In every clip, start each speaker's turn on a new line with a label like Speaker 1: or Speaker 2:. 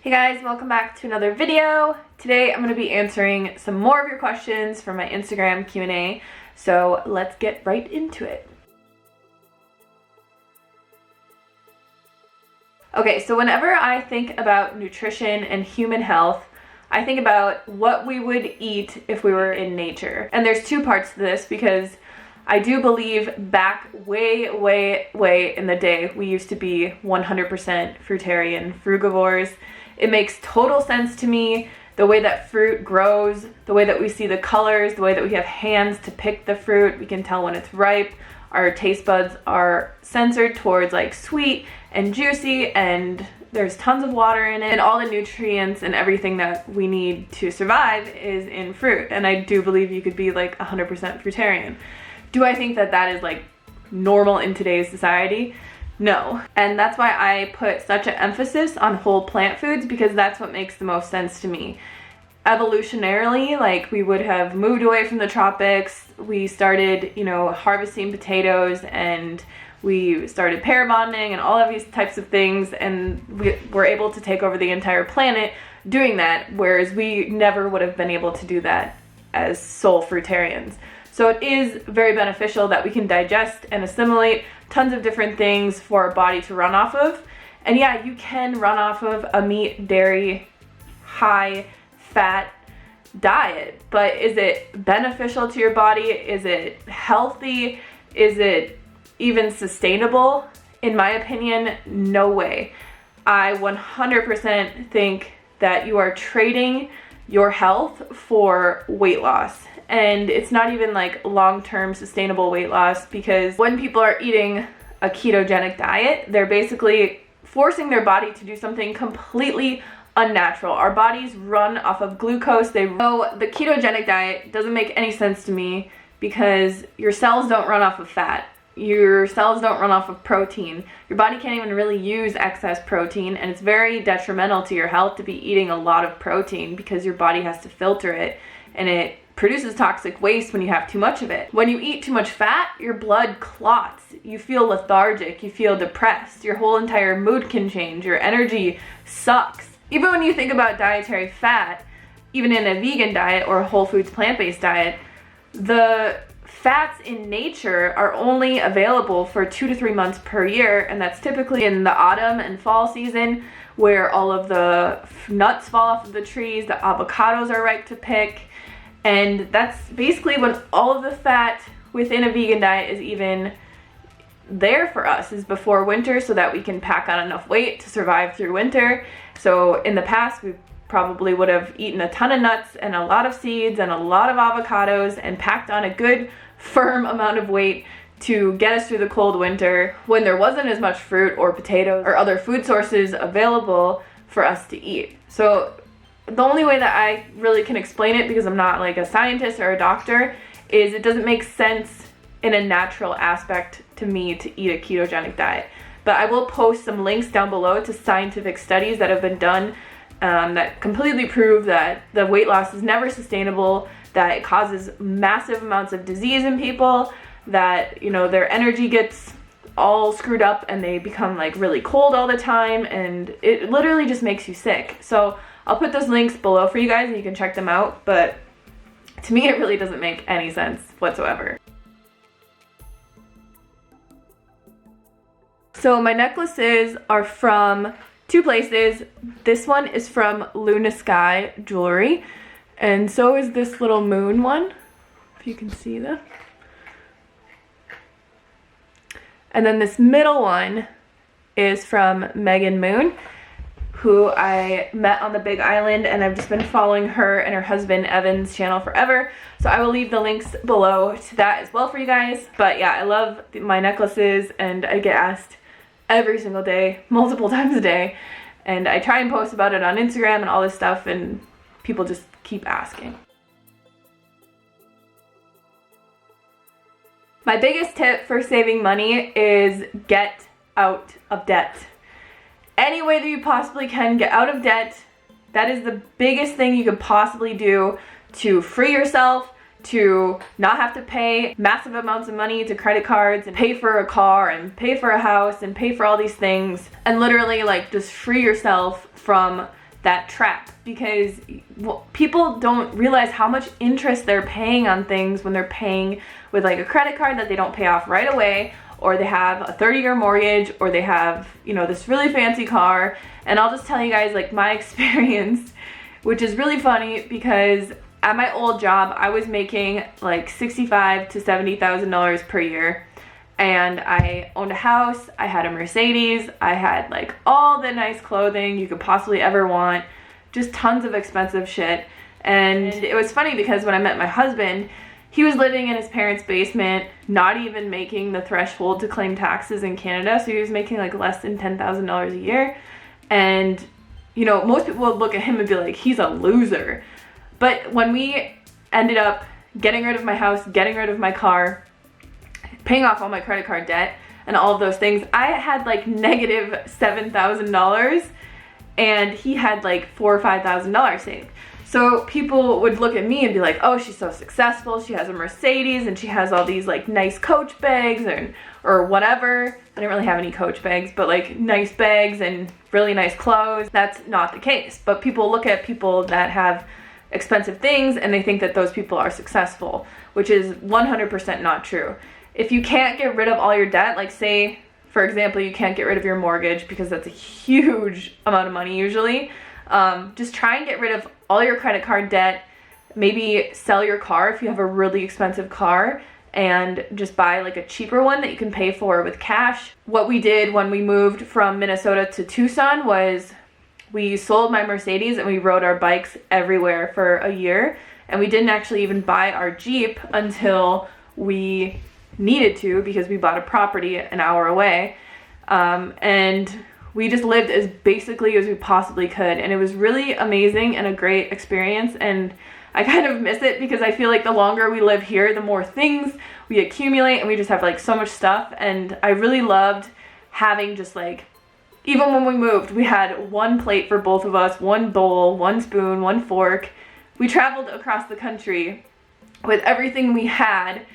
Speaker 1: Hey guys, welcome back to another video. Today I'm going to be answering some more of your questions from my Instagram Q&A, so let's get right into it. Okay, so whenever I think about nutrition and human health, I think about what we would eat if we were in nature. And there's two parts to this because I do believe back way in the day, we used to be 100% fruitarian, frugivores. It makes total sense to me, the way that fruit grows, the way that we see the colors, the way that we have hands to pick the fruit. We can tell when it's ripe. Our taste buds are censored towards like sweet and juicy, and there's tons of water in it, and all the nutrients and everything that we need to survive is in fruit. And I do believe you could be like 100% fruitarian. Do I think that that is like normal in today's society? No. And that's why I put such an emphasis on whole plant foods, because that's what makes the most sense to me. Evolutionarily, like, we would have moved away from the tropics. We started, harvesting potatoes, and we started pair bonding and all of these types of things, and we were able to take over the entire planet doing that, whereas we never would have been able to do that as sole fruitarians. So it is very beneficial that we can digest and assimilate tons of different things for our body to run off of. And yeah, you can run off of a meat, dairy, high fat diet, but is it beneficial to your body? Is it healthy? Is it even sustainable? In my opinion, no way. I 100% think that you are trading your health for weight loss. And it's not even like long-term sustainable weight loss, because when people are eating a ketogenic diet, they're basically forcing their body to do something completely unnatural. Our bodies run off of glucose. The ketogenic diet doesn't make any sense to me, because your cells don't run off of fat. Your cells don't run off of protein. Your body can't even really use excess protein, and it's very detrimental to your health to be eating a lot of protein, because your body has to filter it, and it produces toxic waste when you have too much of it. When you eat too much fat, your blood clots. You feel lethargic, you feel depressed, your whole entire mood can change, your energy sucks. Even when you think about dietary fat, even in a vegan diet or a whole foods plant-based diet, the fats in nature are only available for 2 to 3 months per year, and that's typically in the autumn and fall season, where all of the nuts fall off of the trees, the avocados are ripe to pick, and that's basically when all of the fat within a vegan diet is even there for us, is before winter, so that we can pack on enough weight to survive through winter. So in the past, we probably would have eaten a ton of nuts and a lot of seeds and a lot of avocados and packed on a good firm amount of weight to get us through the cold winter, when there wasn't as much fruit or potatoes or other food sources available for us to eat. So the only way that I really can explain it, because I'm not like a scientist or a doctor, is it doesn't make sense in a natural aspect to me to eat a ketogenic diet. But I will post some links down below to scientific studies that have been done that completely prove that the weight loss is never sustainable, that it causes massive amounts of disease in people, that their energy gets all screwed up and they become like really cold all the time, and it literally just makes you sick. So I'll put those links below for you guys and you can check them out, but to me it really doesn't make any sense whatsoever. So my necklaces are from two places. This one is from Luna Sky Jewelry, and so is this little moon one, if you can see that. And then this middle one is from Megan Moon, who I met on the Big Island, and I've just been following her and her husband Evan's channel forever. So I will leave the links below to that as well for you guys. But yeah, I love my necklaces, and I get asked every single day, multiple times a day, and I try and post about it on Instagram and all this stuff, and people just keep asking. My biggest tip for saving money is get out of debt. Any way that you possibly can, get out of debt. That is the biggest thing you could possibly do to free yourself, to not have to pay massive amounts of money to credit cards and pay for a car and pay for a house and pay for all these things, and literally like just free yourself from that trap, because people don't realize how much interest they're paying on things when they're paying with like a credit card that they don't pay off right away, or they have a 30-year mortgage, or they have, you know, this really fancy car. And I'll just tell you guys like my experience, which is really funny, because at my old job I was making like $65,000 to $70,000 per year. And I owned a house, I had a Mercedes, I had like all the nice clothing you could possibly ever want, just tons of expensive shit. And it was funny because when I met my husband, he was living in his parents' basement, not even making the threshold to claim taxes in Canada. So he was making like less than $10,000 a year. And, you know, most people would look at him and be like, he's a loser. But when we ended up getting rid of my house, getting rid of my car, paying off all my credit card debt and all of those things, I had like negative $7,000 and he had like $4,000 or $5,000 saved. So people would look at me and be like, oh, she's so successful, she has a Mercedes and she has all these like nice Coach bags or whatever. I didn't really have any Coach bags, but like nice bags and really nice clothes. That's not the case. But people look at people that have expensive things and they think that those people are successful, which is 100% not true. If you can't get rid of all your debt, like say, for example, you can't get rid of your mortgage because that's a huge amount of money usually, just try and get rid of all your credit card debt, maybe sell your car if you have a really expensive car, and just buy like a cheaper one that you can pay for with cash. What we did when we moved from Minnesota to Tucson was we sold my Mercedes and we rode our bikes everywhere for a year, and we didn't actually even buy our Jeep until we needed to, because we bought a property an hour away, and we just lived as basically as we possibly could, and it was really amazing and a great experience. And I kind of miss it because I feel like the longer we live here, the more things we accumulate, and we just have like so much stuff. And I really loved having just like, even when we moved, we had one plate for both of us, one bowl, one spoon, one fork. We traveled across the country with everything we had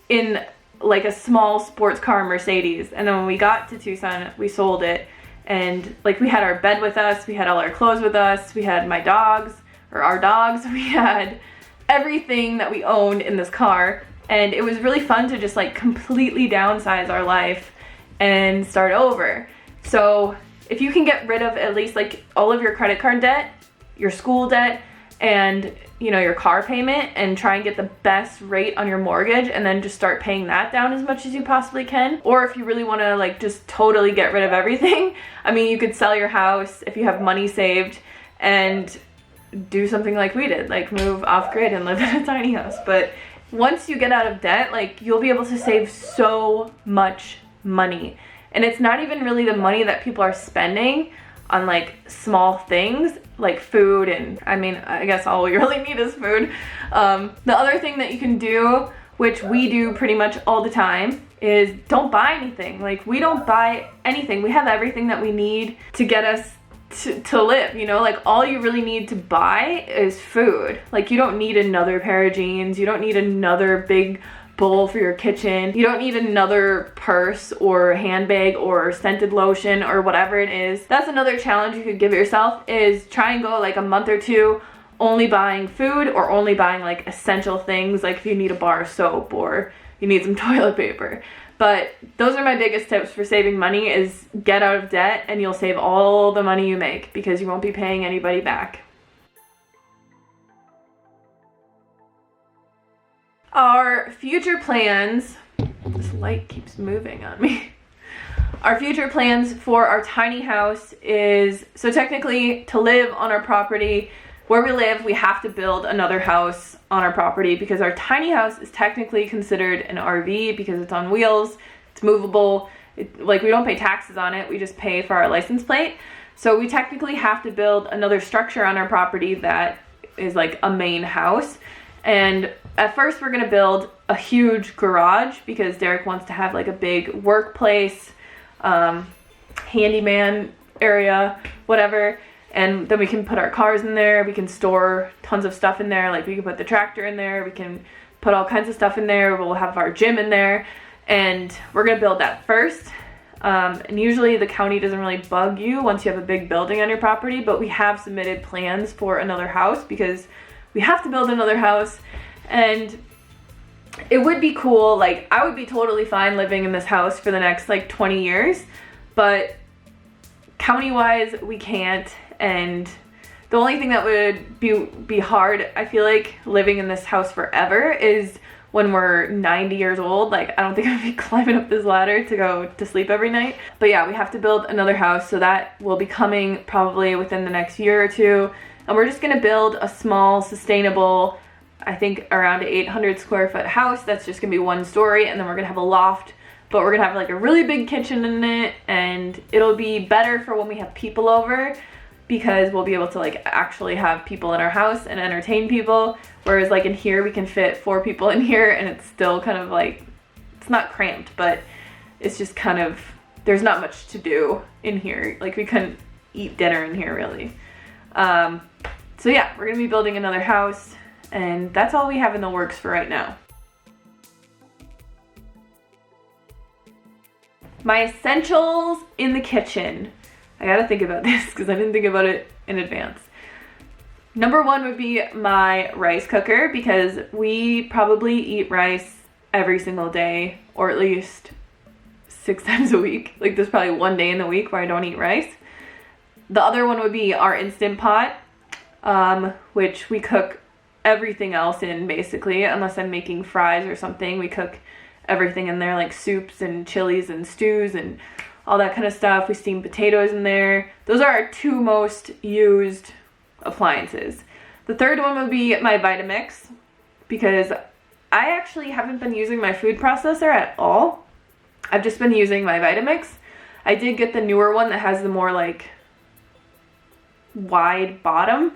Speaker 1: in like a small sports car Mercedes. And then when we got to Tucson, we sold it, and like we had our bed with us, we had all our clothes with us, we had my dogs, or our dogs, we had everything that we owned in this car. And it was really fun to just like completely downsize our life and start over. So if you can get rid of at least like all of your credit card debt, your school debt, and you know, your car payment, and try and get the best rate on your mortgage, and then just start paying that down as much as you possibly can. Or if you really want to like just totally get rid of everything, I mean, you could sell your house if you have money saved and do something like we did, like move off grid and live in a tiny house. But once you get out of debt, like you'll be able to save so much money. And it's not even really the money that people are spending on like small things like food, and I mean, I guess all we really need is food. The other thing that you can do, which we do pretty much all the time, is don't buy anything. Like we don't buy anything. We have everything that we need to get us to live, you know? Like all you really need to buy is food. Like you don't need another pair of jeans, you don't need another big bowl for your kitchen, you don't need another purse or handbag or scented lotion or whatever it is. That's another challenge you could give yourself, is try and go like a month or two only buying food, or only buying like essential things, like if you need a bar of soap or you need some toilet paper. But those are my biggest tips for saving money, is get out of debt and you'll save all the money you make, because you won't be paying anybody back. Our future plans, this light keeps moving on me. Our future plans for our tiny house is, so technically to live on our property where we live, we have to build another house on our property, because our tiny house is technically considered an RV because it's on wheels, it's movable, like we don't pay taxes on it, we just pay for our license plate. So we technically have to build another structure on our property that is like a main house. And at first we're gonna build a huge garage, because Derek wants to have like a big workplace, handyman area, whatever. And then we can put our cars in there, we can store tons of stuff in there, like we can put the tractor in there, we can put all kinds of stuff in there, we'll have our gym in there, and we're gonna build that first. And usually the county doesn't really bug you once you have a big building on your property, but we have submitted plans for another house because we have to build another house. And it would be cool, like I would be totally fine living in this house for the next like 20 years, but county-wise we can't. And the only thing that would be hard, I feel like, living in this house forever is when we're 90 years old. Like, I don't think I'd be climbing up this ladder to go to sleep every night. But yeah, we have to build another house, so that will be coming probably within the next year or two. And we're just gonna build a small, sustainable, I think around 800 square foot house that's just gonna be one story, and then we're gonna have a loft, but we're gonna have like a really big kitchen in it, and it'll be better for when we have people over, because we'll be able to like actually have people in our house and entertain people. Whereas like in here, we can fit 4 people in here, and it's still kind of like, it's not cramped, but it's just kind of, there's not much to do in here. Like we couldn't eat dinner in here really. So yeah, we're gonna be building another house, and that's all we have in the works for right now. My essentials in the kitchen. I gotta think about this because I didn't think about it in advance. Number 1 would be my rice cooker, because we probably eat rice every single day, or at least 6 times a week. Like there's probably one day in the week where I don't eat rice. The other one would be our Instant Pot, which we cook everything else in basically, unless I'm making fries or something. We cook everything in there, like soups and chilies and stews and all that kind of stuff. We steam potatoes in there. Those are our 2 most used appliances. The third one would be my Vitamix, because I actually haven't been using my food processor at all. I've just been using my Vitamix. I did get the newer one that has the more like wide bottom,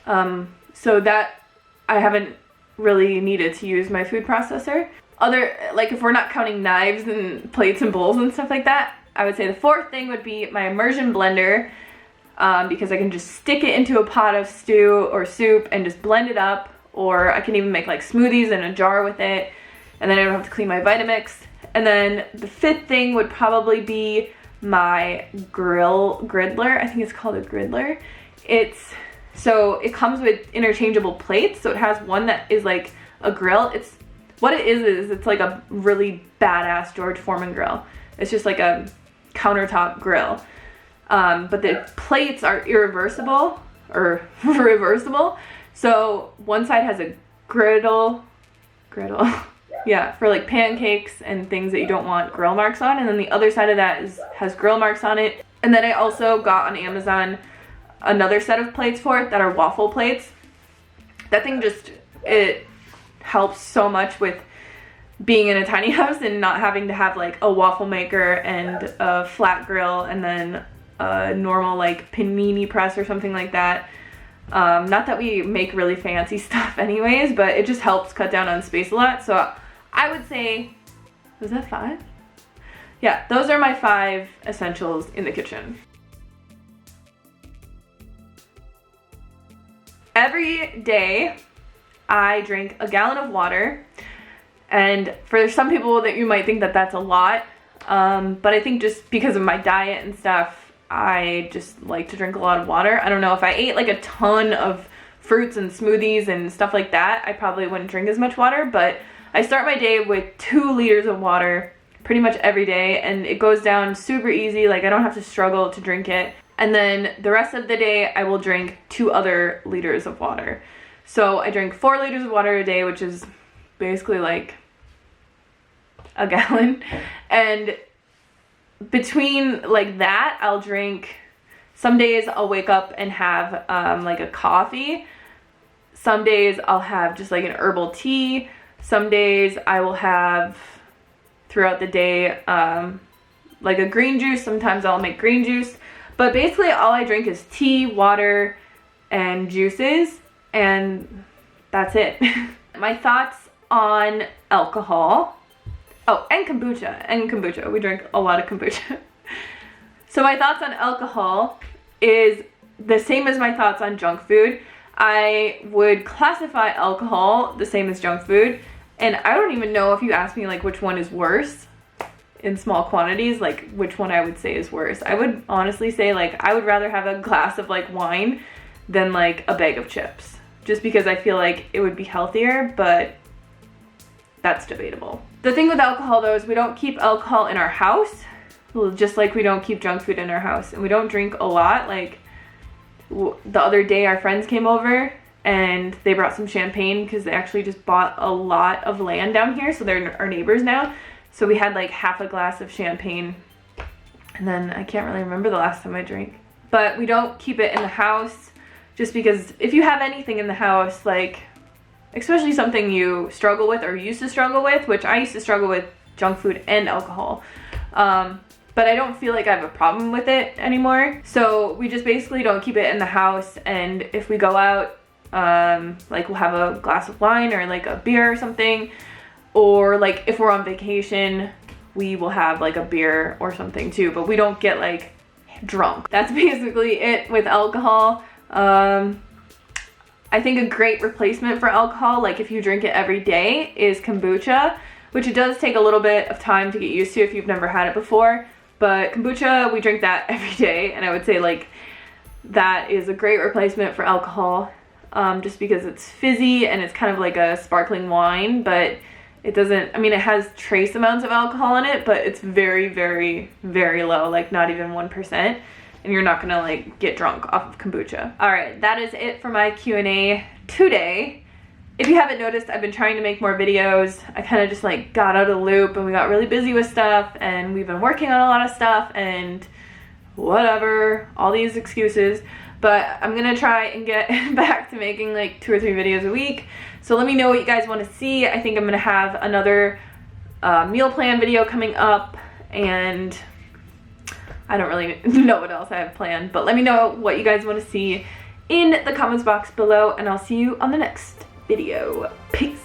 Speaker 1: so that I haven't really needed to use my food processor. Other, like if we're not counting knives and plates and bowls and stuff like that, I would say the 4th thing would be my immersion blender, because I can just stick it into a pot of stew or soup and just blend it up, or I can even make like smoothies in a jar with it, and then I don't have to clean my Vitamix. And then the 5th thing would probably be my griddler. I think it's called a griddler. So it comes with interchangeable plates, so it has one that is like a grill. What it is it's like a really badass George Foreman grill. It's just like a countertop grill. But the plates are irreversible or reversible. So one side has a griddle, yeah, for like pancakes and things that you don't want grill marks on. And then the other side of that has grill marks on it. And then I also got on Amazon another set of plates for it that are waffle plates. That thing just, it helps so much with being in a tiny house and not having to have like a waffle maker and a flat grill and then a normal like panini press or something like that. Not that we make really fancy stuff anyways, but it just helps cut down on space a lot. So I would say, was that 5? Yeah, those are my 5 essentials in the kitchen. Every day I drink a gallon of water, and for some people that you might think that that's a lot, but I think just because of my diet and stuff, I just like to drink a lot of water. I don't know, if I ate like a ton of fruits and smoothies and stuff like that, I probably wouldn't drink as much water, but I start my day with 2 liters of water pretty much every day, and it goes down super easy. Like I don't have to struggle to drink it. And then the rest of the day I will drink 2 other liters of water. So I drink 4 liters of water a day, which is basically like a gallon. And between like that, I'll drink, some days I'll wake up and have like a coffee. Some days I'll have just like an herbal tea. Some days I will have throughout the day like a green juice. Sometimes I'll make green juice. But basically all I drink is tea, water, and juices, and that's it. My thoughts on alcohol. Oh, and kombucha. We drink a lot of kombucha. So my thoughts on alcohol is the same as my thoughts on junk food. I would classify alcohol the same as junk food, and I don't even know if you ask me like which one is worse. in small quantities, like which one I would say is worse. I would honestly say like I would rather have a glass of like wine than like a bag of chips, just because I feel like it would be healthier, but that's debatable. The thing with alcohol though is we don't keep alcohol in our house, just like we don't keep junk food in our house, and we don't drink a lot. Like the other day our friends came over and they brought some champagne because they actually just bought a lot of land down here, so they're our neighbors now. So we had like half a glass of champagne, and then I can't really remember the last time I drank. But we don't keep it in the house, just because if you have anything in the house, like especially something you struggle with or used to struggle with, which I used to struggle with junk food and alcohol, but I don't feel like I have a problem with it anymore. So we just basically don't keep it in the house, and if we go out, like we'll have a glass of wine or like a beer or something, or like if we're on vacation, we will have like a beer or something too, but we don't get like drunk. That's basically it with alcohol. I think a great replacement for alcohol, like if you drink it every day, is kombucha, which it does take a little bit of time to get used to if you've never had it before. But kombucha, we drink that every day, and I would say like that is a great replacement for alcohol, just because it's fizzy and it's kind of like a sparkling wine, but it doesn't, I mean, it has trace amounts of alcohol in it, but it's very, very, very low, like not even 1%, and you're not gonna like get drunk off of kombucha. All right, that is it for my Q&A today. If you haven't noticed, I've been trying to make more videos. I kind of just like got out of the loop and we got really busy with stuff, and we've been working on a lot of stuff and whatever, all these excuses. But I'm gonna try and get back to making like 2 or 3 videos a week. So let me know what you guys want to see. I think I'm gonna have another meal plan video coming up, and I don't really know what else I have planned, but let me know what you guys want to see in the comments box below, and I'll see you on the next video. Peace.